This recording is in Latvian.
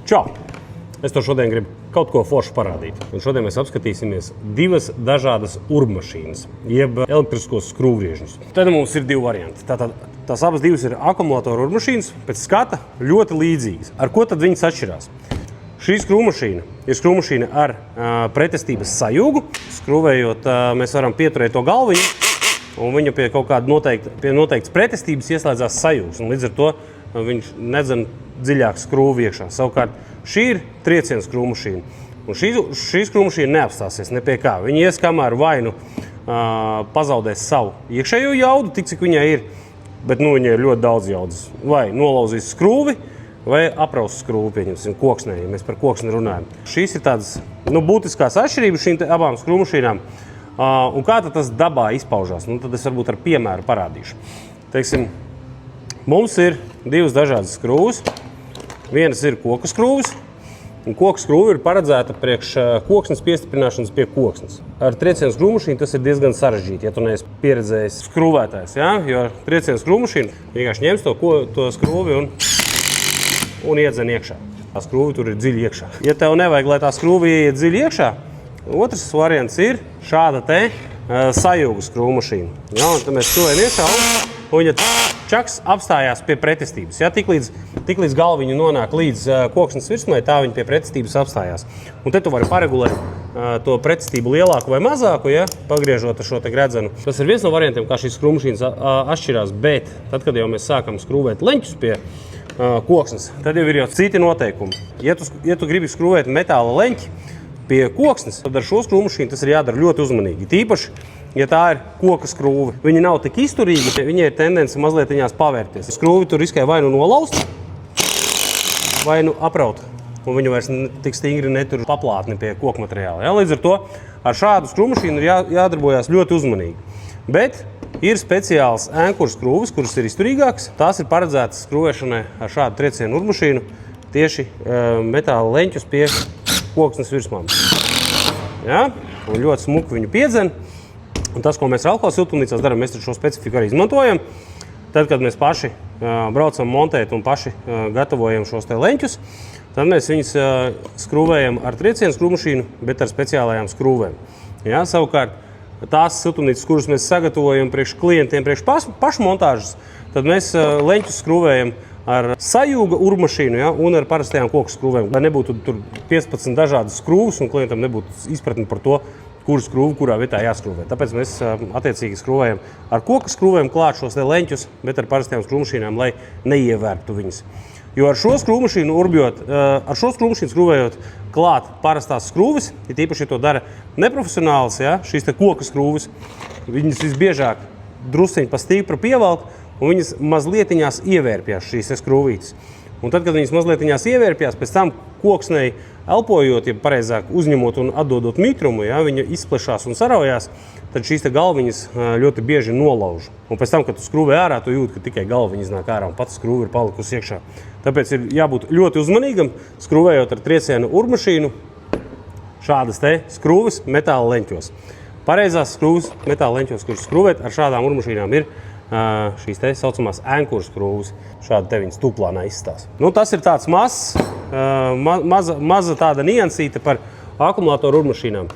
Čau! Es to šodien gribu kaut ko foršu parādīt. Un šodien mēs apskatīsimies divas dažādas urbmašīnas, jeb elektriskos skrūvgriežņus. Tad mums ir divi varianti. Tātad tās abas divas ir akumulātoru urbmašīnas, pēc skata ļoti līdzīgas. Ar ko tad viņas atšķirās? Šī skrūvmašīna ir skrūvmašīna ar pretestības sajūgu. Skrūvējot, mēs varam pieturēt to galviņu, un viņa pie kaut kāda noteiktas pretestības ieslēdzās sajūgs. Un līdz ar to viņš nedzen dziļāk skrūvi iekšā. Savukārt, šī ir trieciena skrūvmašīna. Un šī skrūvmašīna neapstāsies ne pie kā. Viņa ies, kamēr vai nu pazaudēs savu iekšējo jaudu, tik cik viņai ir, bet viņai ir ļoti daudz jaudas. Vai nolauzīs skrūvi, vai apraus skrūvi, pieņemsim, koksnē, ja mēs par koksni runājam. Šīs ir tādas būtiskās atšķirības šīm abām skrūvmašīnām. Un kā tad tas dabā izpaužās? Tad es varbūt ar piemēru parādīšu. Teiksim, mums ir divas dažādas skrūves. Vienas ir koka skrūves, un koka skrūve ir paredzēta priekš koksnes piestiprināšanas pie koksnes. Ar trieciena skrūvmašīnu tas ir diezgan sarežģīti, ja tu neesi pieredzējis skrūvētājs, ja? Jo trieciena skrūvmašīna vienkārši ņems to skrūvi un iedzen iekšā. Tā skrūve tur ir dziļi iekšā. Ja tev nevajag, lai tā skrūve ieiet dziļi iekšā, otrs variants ir šāda te sajūga skrūvmašīna. Ja? Un tad mēs skrūvējam iekšā, un viņa čaks apstājās pie pretestības. Ja? Tiklīdz galviņu nonāk līdz koksnes virsmai, tā viņa pie pretestības apstājās. Un te tu vari paregulēt to pretestību lielāku vai mazāku, ja? Pagriežot šo te gredzenu. Tas ir viens no variantiem, kā šīs skrūvmašīnas atšķirās, bet tad, kad jau mēs sākam skrūvēt leņķus pie koksnes, tad jau ir jau citi noteikumi. Ja tu gribi skrūvēt metāla leņķi pie koksnes, tad ar šo skrūvmašīnu tas ir jādara ļoti uzmanīgi. Tīpaši, ja tā ir koka skrūve. Viņa nav tik izturīga, viņai ir tendence mazliet viņās pavērties. Skrūvi tur riskē vai nu nolaust, vai nu apraut. Un viņa vairs tik stingri netur paplātni pie koka materiāla. Ja? Līdz ar to ar šādu skrūvmašīnu ir jādarbojās ļoti uzmanīgi. Bet ir speciāls ēnkura skrūves, kuras ir izturīgākas. Tās ir paredzētas skrūvēšanai ar šādu triecienu urbmašīnu tieši metāla leņķus pie koksnes virsmām. Ja? Un ļoti smuki viņu piedzen. Un tas, ko mēs Ralko siltumnīcās darām, mēs šo specifiku arī izmantojam. Tad, kad mēs paši braucam montēt un paši gatavojam šos te leņķus, tad mēs viņus skrūvējam ar triecienu skrūvmašīnu, bet ar speciālajām skrūvēm. Ja? Savukārt, tās siltumnīcas, kuras mēs sagatavojam priekš klientiem, priekš pašmontāžas, tad mēs leņķus skrūvējam ar sajūga urbmašīnu, ja? Un ar parastajām koku skrūvēm. Lai nebūtu tur 15 dažādas skrūvas un klientam nebūtu izpratni par to, kuru skrūvi, kurā vietā jāskrūvē. Tāpēc mēs attiecīgi skrūvējam ar koka skrūvēm klāt šos leņķus, bet ar parastajām skrūvmašīnām, lai neievērtu viņas. Jo ar šo skrūvmašīnu skrūvējot klāt parastās skrūves, ja tīpaši to dara neprofesionāls, ja, šīs te koka skrūves, viņas visbiežāk drusciņi pa stīpru pievelk, un viņas mazlietiņās ievērpjās šīs skrūvītes. Un tad, kad viņas mazlietiņās ievērpjās, pēc tam koksnei elpojot, ja pareizāk uzņemot un atdodot mitrumu, ja, viņa izplešās un saraujās, tad šīs te galviņas ļoti bieži nolauž. Un pēc tam, kad tu skrūvē ārā, tu jūti, ka tikai galviņa iznāk ārā un pats skrūve ir palikusi iekšā. Tāpēc ir jābūt ļoti uzmanīgam, skrūvējot ar triecienu urbmašīnu šādas te skrūves metāla leņķos. Pareizās skrūves metāla leņķos, kuras skrūvēt ar šādām urbmašīnām ir šīs te saucamās ēnkura skrūves. Šādi te viņas tūplānā izstās. Tas ir tāds maza tāda niansīte par akumulātoru urbmašīnām.